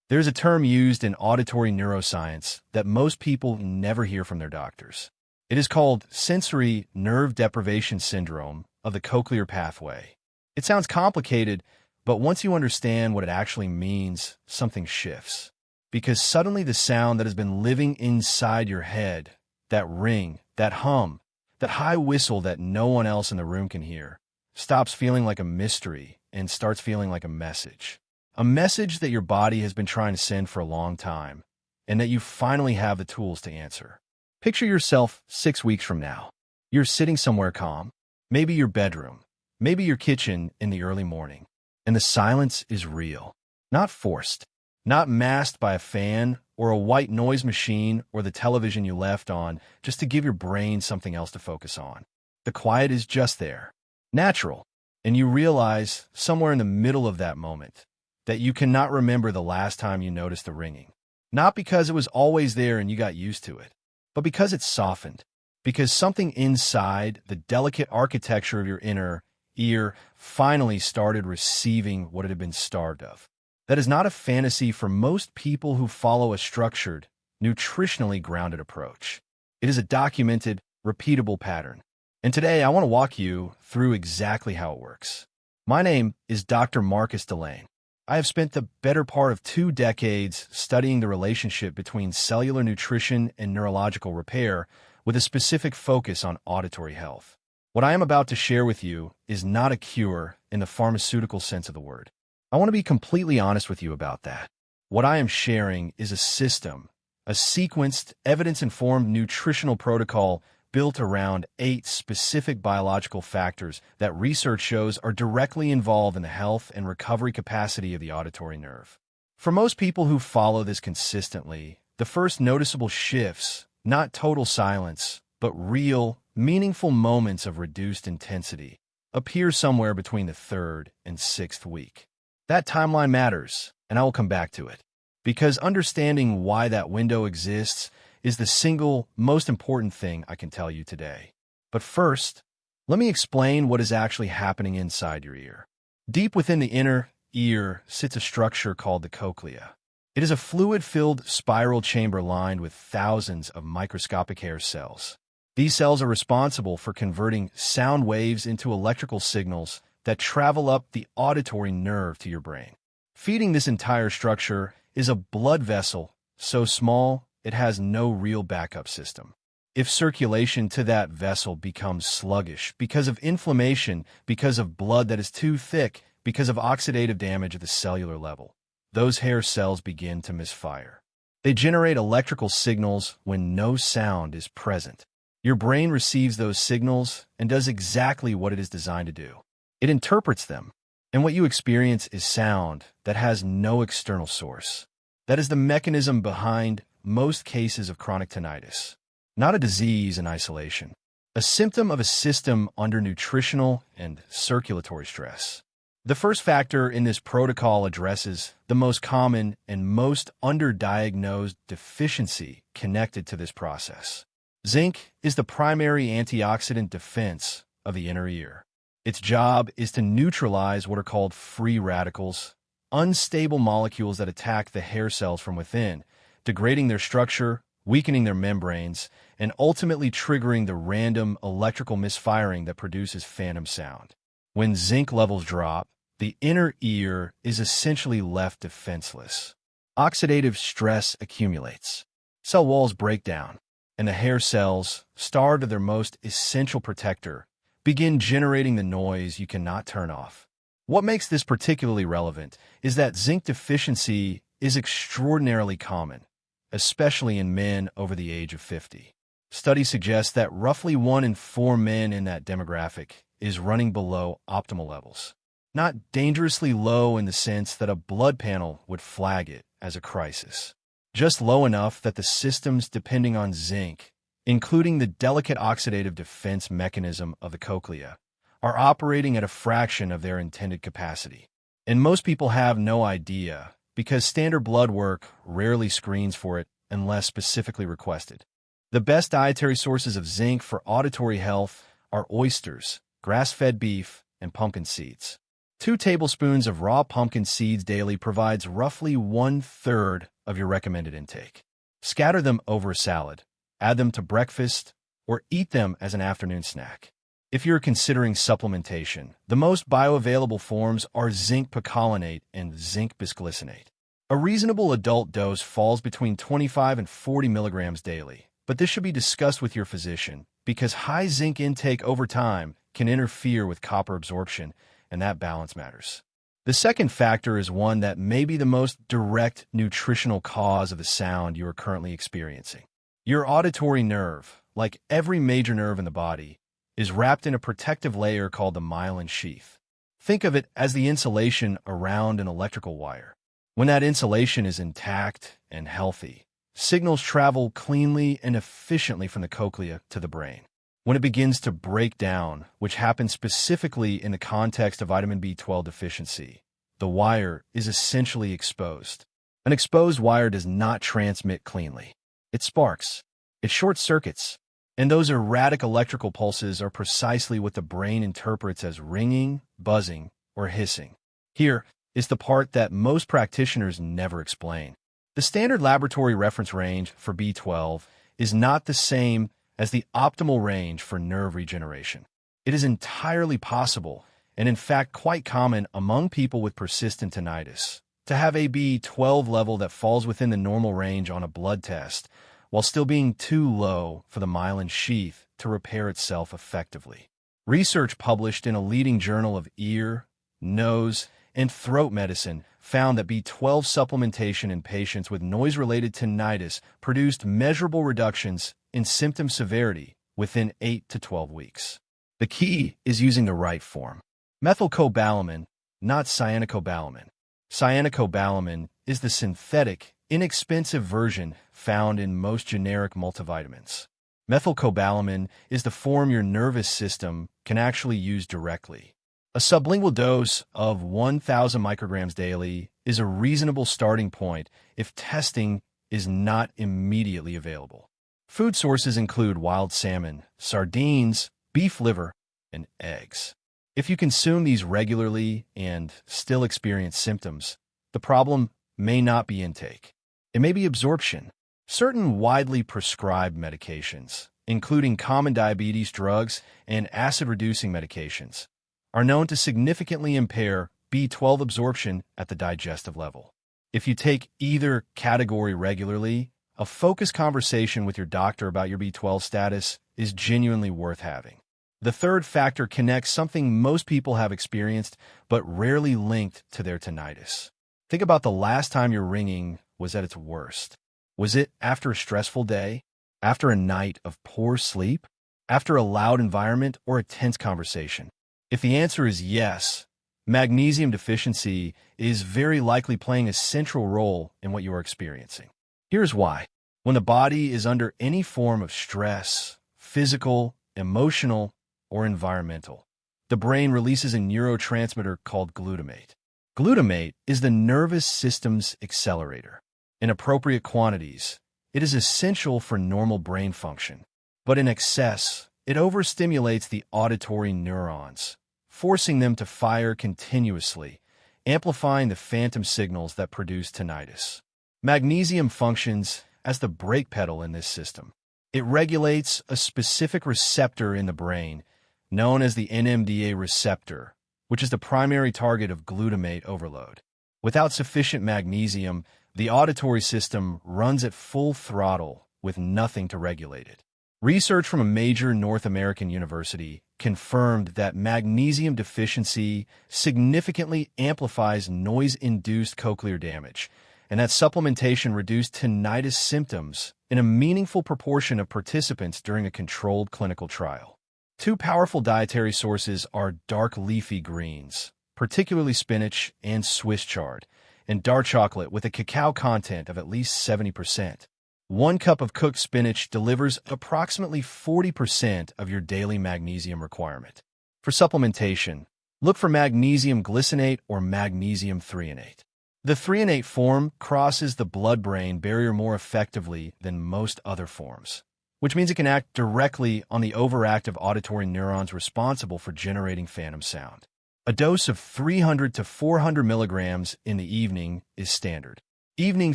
There's a term used in auditory neuroscience that most people never hear from their doctors. It is called sensory nerve deprivation syndrome of the cochlear pathway. It sounds complicated, but once you understand what it actually means, something shifts. Because suddenly the sound that has been living inside your head, that ring, that hum, that high whistle that no one else in the room can hear, stops feeling like a mystery and starts feeling like a message. A message that your body has been trying to send for a long time, and that you finally have the tools to answer. Picture yourself 6 weeks from now. You're sitting somewhere calm, maybe your bedroom, maybe your kitchen in the early morning, and the silence is real, not forced, not masked by a fan or a white noise machine or the television you left on just to give your brain something else to focus on. The quiet is just there, natural, and you realize somewhere in the middle of that moment that you cannot remember the last time you noticed the ringing. Not because it was always there and you got used to it, but because it's softened, because something inside the delicate architecture of your inner ear finally started receiving what it had been starved of. That is not a fantasy for most people who follow a structured, nutritionally grounded approach. It is a documented, repeatable pattern. And today I want to walk you through exactly how it works. My name is Dr. Marcus Delane. I have spent the better part of 2 decades studying the relationship between cellular nutrition and neurological repair with a specific focus on auditory health. What I am about to share with you is not a cure in the pharmaceutical sense of the word. I want to be completely honest with you about that. What I am sharing is a system, a sequenced, evidence-informed nutritional protocol built around 8 specific biological factors that research shows are directly involved in the health and recovery capacity of the auditory nerve. For most people who follow this consistently, the first noticeable shifts, not total silence, but real, meaningful moments of reduced intensity, appear somewhere between the 3rd and 6th week. That timeline matters, and I will come back to it, because understanding why that window exists is the single most important thing I can tell you today. But first, let me explain what is actually happening inside your ear. Deep within the inner ear sits a structure called the cochlea. It is a fluid-filled spiral chamber lined with thousands of microscopic hair cells. These cells are responsible for converting sound waves into electrical signals that travel up the auditory nerve to your brain. Feeding this entire structure is a blood vessel so small it has no real backup system. If circulation to that vessel becomes sluggish because of inflammation, because of blood that is too thick, because of oxidative damage at the cellular level, those hair cells begin to misfire. They generate electrical signals when no sound is present. Your brain receives those signals and does exactly what it is designed to do. It interprets them, and what you experience is sound that has no external source. That is the mechanism behind most cases of chronic tinnitus. Not a disease in isolation, a symptom of a system under nutritional and circulatory stress. The first factor in this protocol addresses the most common and most underdiagnosed deficiency connected to this process. Zinc is the primary antioxidant defense of the inner ear. Its job is to neutralize what are called free radicals, unstable molecules that attack the hair cells from within, degrading their structure, weakening their membranes, and ultimately triggering the random electrical misfiring that produces phantom sound. When zinc levels drop, the inner ear is essentially left defenseless. Oxidative stress accumulates. Cell walls break down, and the hair cells, starved of their most essential protector, begin generating the noise you cannot turn off. What makes this particularly relevant is that zinc deficiency is extraordinarily common, especially in men over the age of 50. Studies suggest that roughly 1 in 4 men in that demographic is running below optimal levels. Not dangerously low in the sense that a blood panel would flag it as a crisis. Just low enough that the systems depending on zinc, including the delicate oxidative defense mechanism of the cochlea, are operating at a fraction of their intended capacity. And most people have no idea, because standard blood work rarely screens for it unless specifically requested. The best dietary sources of zinc for auditory health are oysters, grass-fed beef, and pumpkin seeds. 2 tablespoons of raw pumpkin seeds daily provides roughly 1/3 of your recommended intake. Scatter them over a salad, add them to breakfast, or eat them as an afternoon snack. If you're considering supplementation, the most bioavailable forms are zinc picolinate and zinc bisglycinate. A reasonable adult dose falls between 25 and 40 milligrams daily, but this should be discussed with your physician because high zinc intake over time can interfere with copper absorption, and that balance matters. The second factor is one that may be the most direct nutritional cause of the sound you are currently experiencing. Your auditory nerve, like every major nerve in the body, is wrapped in a protective layer called the myelin sheath. Think of it as the insulation around an electrical wire. When that insulation is intact and healthy, signals travel cleanly and efficiently from the cochlea to the brain. When it begins to break down, which happens specifically in the context of vitamin B12 deficiency, the wire is essentially exposed. An exposed wire does not transmit cleanly. It sparks. It short circuits. And those erratic electrical pulses are precisely what the brain interprets as ringing, buzzing, or hissing. Here is the part that most practitioners never explain. The standard laboratory reference range for B12 is not the same as the optimal range for nerve regeneration. It is entirely possible, and in fact quite common among people with persistent tinnitus, to have a B12 level that falls within the normal range on a blood test, while still being too low for the myelin sheath to repair itself effectively. Research published in a leading journal of ear, nose, and throat medicine found that B12 supplementation in patients with noise-related tinnitus produced measurable reductions in symptom severity within 8 to 12 weeks. The key is using the right form. Methylcobalamin, not cyanocobalamin. Cyanocobalamin is the synthetic, inexpensive version found in most generic multivitamins. Methylcobalamin is the form your nervous system can actually use directly. A sublingual dose of 1,000 micrograms daily is a reasonable starting point if testing is not immediately available. Food sources include wild salmon, sardines, beef liver, and eggs. If you consume these regularly and still experience symptoms, the problem may not be intake. It may be absorption. Certain widely prescribed medications, including common diabetes drugs and acid-reducing medications, are known to significantly impair B12 absorption at the digestive level. If you take either category regularly, a focused conversation with your doctor about your B12 status is genuinely worth having. The third factor connects something most people have experienced but rarely linked to their tinnitus. Think about the last time your ringing was at its worst. Was it after a stressful day? After a night of poor sleep? After a loud environment or a tense conversation? If the answer is yes, magnesium deficiency is very likely playing a central role in what you are experiencing. Here's why. When the body is under any form of stress, physical, emotional, or environmental, the brain releases a neurotransmitter called glutamate. Glutamate is the nervous system's accelerator. In appropriate quantities, it is essential for normal brain function, but in excess, it overstimulates the auditory neurons, forcing them to fire continuously, amplifying the phantom signals that produce tinnitus. Magnesium functions as the brake pedal in this system. It regulates a specific receptor in the brain, known as the NMDA receptor, which is the primary target of glutamate overload. Without sufficient magnesium, the auditory system runs at full throttle with nothing to regulate it. Research from a major North American university confirmed that magnesium deficiency significantly amplifies noise-induced cochlear damage, and that supplementation reduced tinnitus symptoms in a meaningful proportion of participants during a controlled clinical trial. Two powerful dietary sources are dark leafy greens, particularly spinach and Swiss chard, and dark chocolate with a cacao content of at least 70%. 1 cup of cooked spinach delivers approximately 40% of your daily magnesium requirement. For supplementation, look for magnesium glycinate or magnesium threonate. The threonate form crosses the blood-brain barrier more effectively than most other forms, which means it can act directly on the overactive auditory neurons responsible for generating phantom sound. A dose of 300 to 400 milligrams in the evening is standard. Evening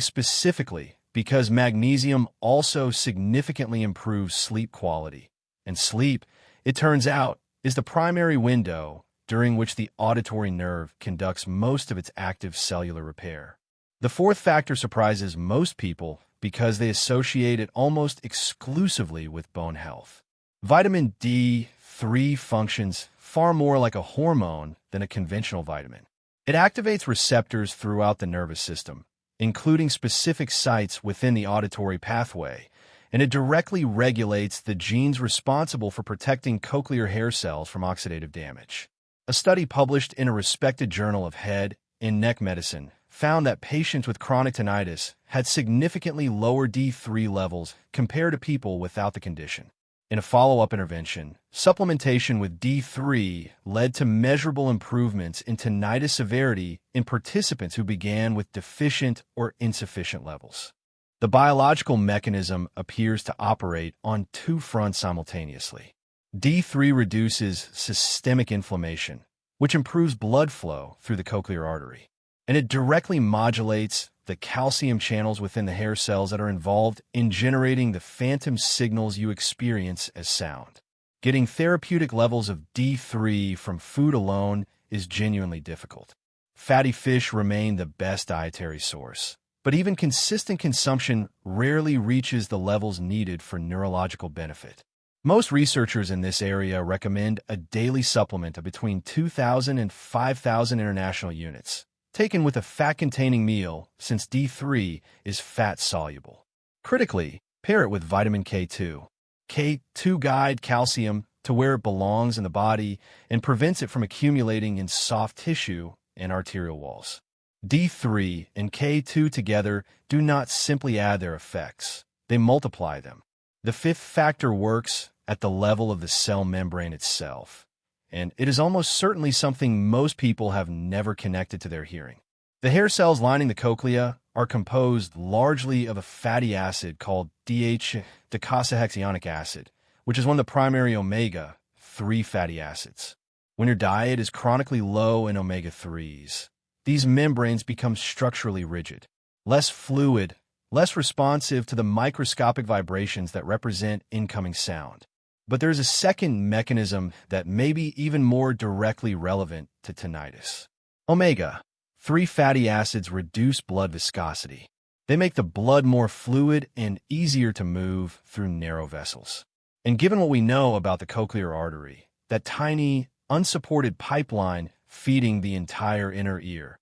specifically because magnesium also significantly improves sleep quality. And sleep, it turns out, is the primary window during which the auditory nerve conducts most of its active cellular repair. The fourth factor surprises most people because they associate it almost exclusively with bone health. Vitamin D3 functions far more like a hormone than a conventional vitamin. It activates receptors throughout the nervous system, including specific sites within the auditory pathway, and it directly regulates the genes responsible for protecting cochlear hair cells from oxidative damage. A study published in a respected journal of head and neck medicine found that patients with chronic tinnitus had significantly lower D3 levels compared to people without the condition. In a follow-up intervention, supplementation with D3 led to measurable improvements in tinnitus severity in participants who began with deficient or insufficient levels. The biological mechanism appears to operate on two fronts simultaneously. D3 reduces systemic inflammation, which improves blood flow through the cochlear artery, and it directly modulates the calcium channels within the hair cells that are involved in generating the phantom signals you experience as sound. Getting therapeutic levels of D3 from food alone is genuinely difficult. Fatty fish remain the best dietary source, but even consistent consumption rarely reaches the levels needed for neurological benefit. Most researchers in this area recommend a daily supplement of between 2,000 and 5,000 international units, taken with a fat-containing meal since D3 is fat-soluble. Critically, pair it with vitamin K2. K2 guides calcium to where it belongs in the body and prevents it from accumulating in soft tissue and arterial walls. D3 and K2 together do not simply add their effects, they multiply them. The fifth factor works at the level of the cell membrane itself, and it is almost certainly something most people have never connected to their hearing. The hair cells lining the cochlea are composed largely of a fatty acid called docosahexaenoic acid, which is one of the primary omega-3 fatty acids. When your diet is chronically low in omega-3s, these membranes become structurally rigid, less fluid, less responsive to the microscopic vibrations that represent incoming sound. But there's a second mechanism that may be even more directly relevant to tinnitus. Omega-3 fatty acids reduce blood viscosity. They make the blood more fluid and easier to move through narrow vessels. And given what we know about the cochlear artery, that tiny, unsupported pipeline feeding the entire inner ear,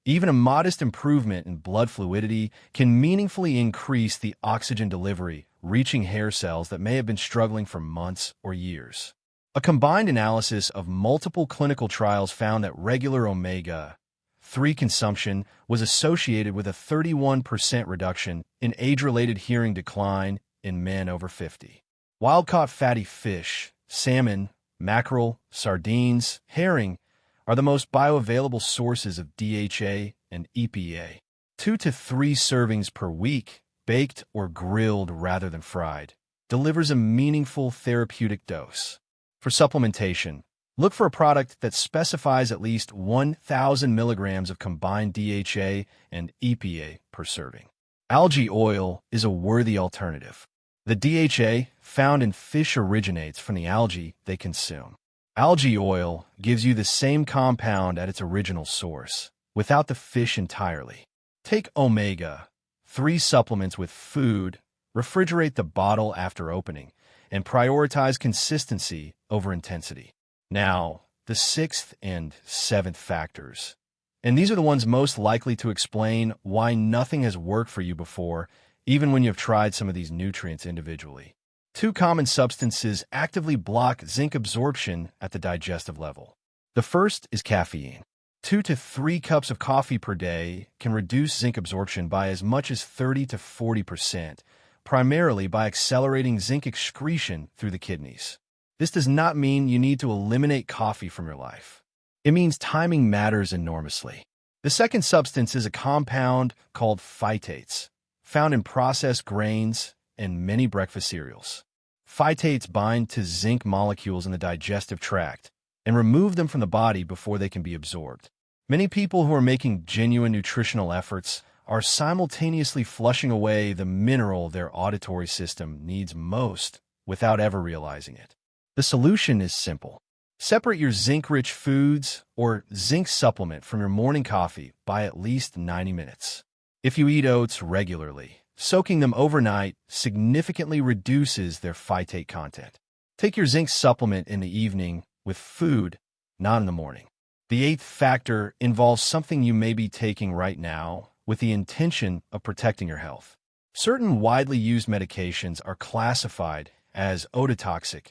even a modest improvement in blood fluidity can meaningfully increase the oxygen delivery reaching hair cells that may have been struggling for months or years. A combined analysis of multiple clinical trials found that regular omega-3 consumption was associated with a 31% reduction in age-related hearing decline in men over 50. Wild-caught fatty fish, salmon, mackerel, sardines, herring are the most bioavailable sources of DHA and EPA. 2 to 3 servings per week, baked or grilled rather than fried, delivers a meaningful therapeutic dose. For supplementation, look for a product that specifies at least 1,000 milligrams of combined DHA and EPA per serving. Algae oil is a worthy alternative. The DHA found in fish originates from the algae they consume. Algae oil gives you the same compound at its original source, without the fish entirely. Take omega-3 supplements with food, refrigerate the bottle after opening, and prioritize consistency over intensity. Now, the sixth and seventh factors. And these are the ones most likely to explain why nothing has worked for you before, even when you've tried some of these nutrients individually. 2 common substances actively block zinc absorption at the digestive level. The first is caffeine. 2 to 3 cups of coffee per day can reduce zinc absorption by as much as 30 to 40%, primarily by accelerating zinc excretion through the kidneys. This does not mean you need to eliminate coffee from your life. It means timing matters enormously. The second substance is a compound called phytates, found in processed grains and many breakfast cereals. Phytates bind to zinc molecules in the digestive tract, and remove them from the body before they can be absorbed. Many people who are making genuine nutritional efforts are simultaneously flushing away the mineral their auditory system needs most without ever realizing it. The solution is simple. Separate your zinc-rich foods or zinc supplement from your morning coffee by at least 90 minutes. If you eat oats regularly, soaking them overnight significantly reduces their phytate content. Take your zinc supplement in the evening with food, not in the morning. The eighth factor involves something you may be taking right now with the intention of protecting your health. Certain widely used medications are classified as ototoxic,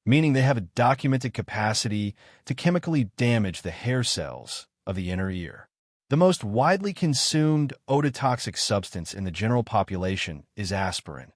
meaning they have a documented capacity to chemically damage the hair cells of the inner ear. The most widely consumed ototoxic substance in the general population is aspirin,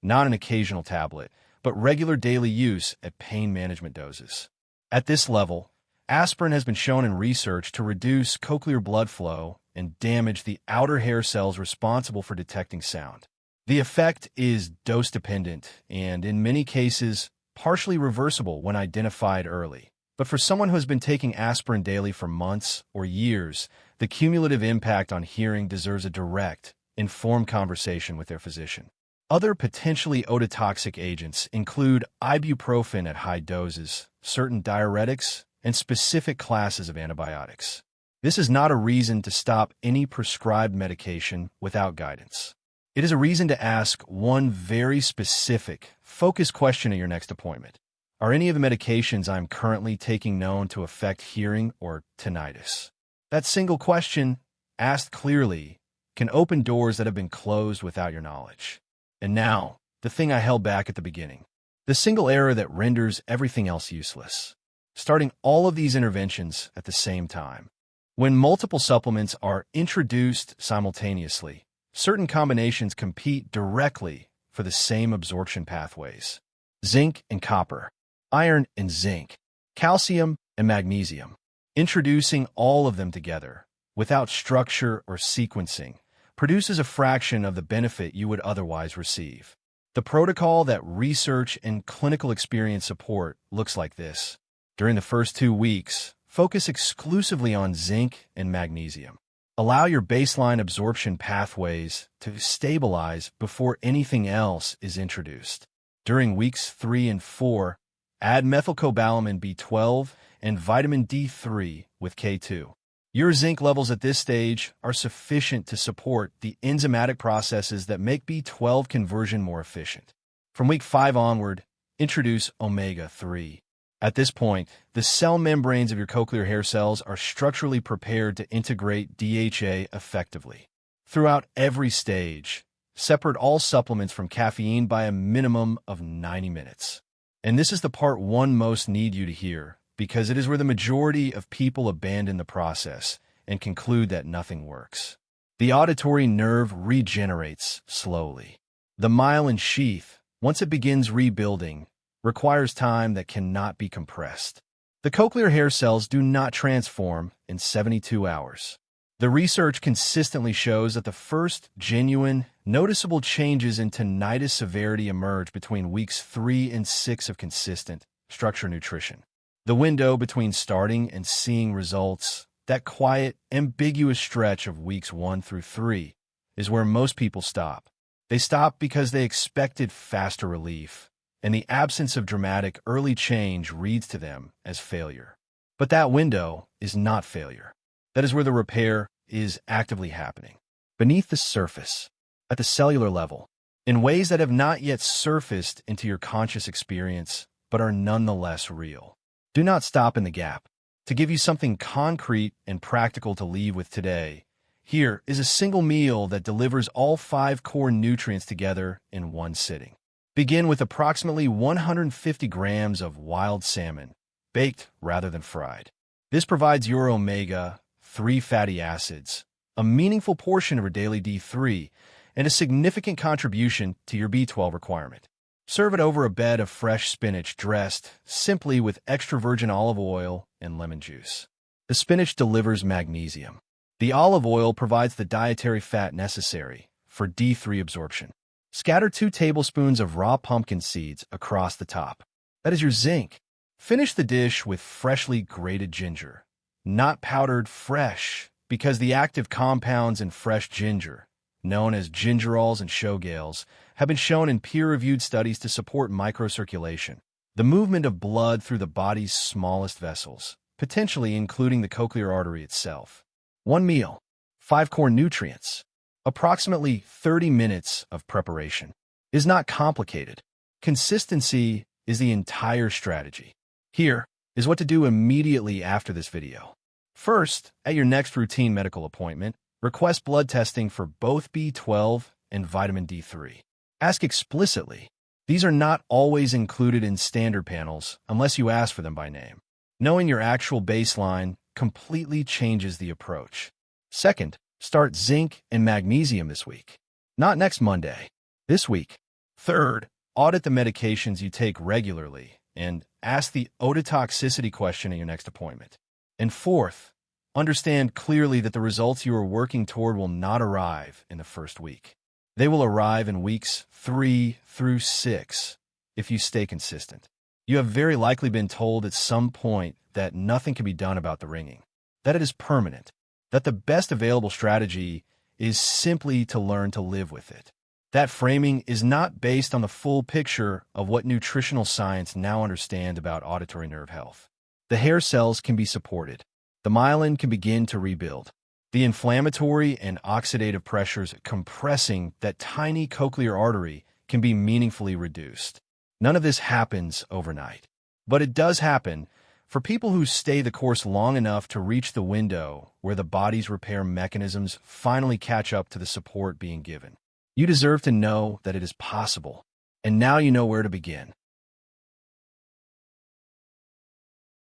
not an occasional tablet, but regular daily use at pain management doses. At this level, aspirin has been shown in research to reduce cochlear blood flow and damage the outer hair cells responsible for detecting sound. The effect is dose-dependent and, in many cases, partially reversible when identified early. But for someone who has been taking aspirin daily for months or years, the cumulative impact on hearing deserves a direct, informed conversation with their physician. Other potentially ototoxic agents include ibuprofen at high doses, certain diuretics, and specific classes of antibiotics. This is not a reason to stop any prescribed medication without guidance. It is a reason to ask one very specific, focused question at your next appointment. Are any of the medications I'm currently taking known to affect hearing or tinnitus? That single question, asked clearly, can open doors that have been closed without your knowledge. And now, the thing I held back at the beginning. The single error that renders everything else useless. Starting all of these interventions at the same time. When multiple supplements are introduced simultaneously, certain combinations compete directly for the same absorption pathways. Zinc and copper, iron and zinc, calcium and magnesium. Introducing all of them together, without structure or sequencing, produces a fraction of the benefit you would otherwise receive. The protocol that research and clinical experience support looks like this. During the first 2 weeks, focus exclusively on zinc and magnesium. Allow your baseline absorption pathways to stabilize before anything else is introduced. During weeks 3 and 4, add methylcobalamin B12 and vitamin D3 with K2. Your zinc levels at this stage are sufficient to support the enzymatic processes that make B12 conversion more efficient. From week 5 onward, introduce omega-3. At this point, the cell membranes of your cochlear hair cells are structurally prepared to integrate DHA effectively. Throughout every stage, separate all supplements from caffeine by a minimum of 90 minutes. And this is the part one most need you to hear, because it is where the majority of people abandon the process and conclude that nothing works. The auditory nerve regenerates slowly. The myelin sheath, once it begins rebuilding, requires time that cannot be compressed. The cochlear hair cells do not transform in 72 hours. The research consistently shows that the first genuine, noticeable changes in tinnitus severity emerge between weeks 3 and 6 of consistent, structured nutrition. The window between starting and seeing results, that quiet, ambiguous stretch of weeks 1 through 3, is where most people stop. They stop because they expected faster relief, and the absence of dramatic early change reads to them as failure. But that window is not failure. That is where the repair is actively happening, beneath the surface, at the cellular level, in ways that have not yet surfaced into your conscious experience, but are nonetheless real. Do not stop in the gap. To give you something concrete and practical to leave with today, here is a single meal that delivers all 5 core nutrients together in one sitting. Begin with approximately 150 grams of wild salmon, baked rather than fried. This provides your omega-3 fatty acids, a meaningful portion of your daily D3, and a significant contribution to your B12 requirement. Serve it over a bed of fresh spinach dressed simply with extra virgin olive oil and lemon juice. The spinach delivers magnesium. The olive oil provides the dietary fat necessary for D3 absorption. Scatter 2 tablespoons of raw pumpkin seeds across the top. That is your zinc. Finish the dish with freshly grated ginger, not powdered, fresh, because the active compounds in fresh ginger, known as gingerols and showgales, have been shown in peer-reviewed studies to support microcirculation, the movement of blood through the body's smallest vessels, potentially including the cochlear artery itself. One meal, 5 core nutrients, approximately 30 minutes of preparation. Is not complicated. Consistency is the entire strategy. Here is what to do immediately after this video. First, at your next routine medical appointment, request blood testing for both B12 and vitamin D3. Ask explicitly. These are not always included in standard panels unless you ask for them by name. Knowing your actual baseline completely changes the approach. Second, start zinc and magnesium this week, not next Monday, this week. Third, audit the medications you take regularly and ask the ototoxicity question at your next appointment. And fourth, understand clearly that the results you are working toward will not arrive in the first week. They will arrive in weeks 3 through 6 if you stay consistent. You have very likely been told at some point that nothing can be done about the ringing, that it is permanent, that the best available strategy is simply to learn to live with it. That framing is not based on the full picture of what nutritional science now understands about auditory nerve health. The hair cells can be supported. The myelin can begin to rebuild. The inflammatory and oxidative pressures compressing that tiny cochlear artery can be meaningfully reduced. None of this happens overnight, but it does happen for people who stay the course long enough to reach the window where the body's repair mechanisms finally catch up to the support being given. You deserve to know that it is possible, and now you know where to begin.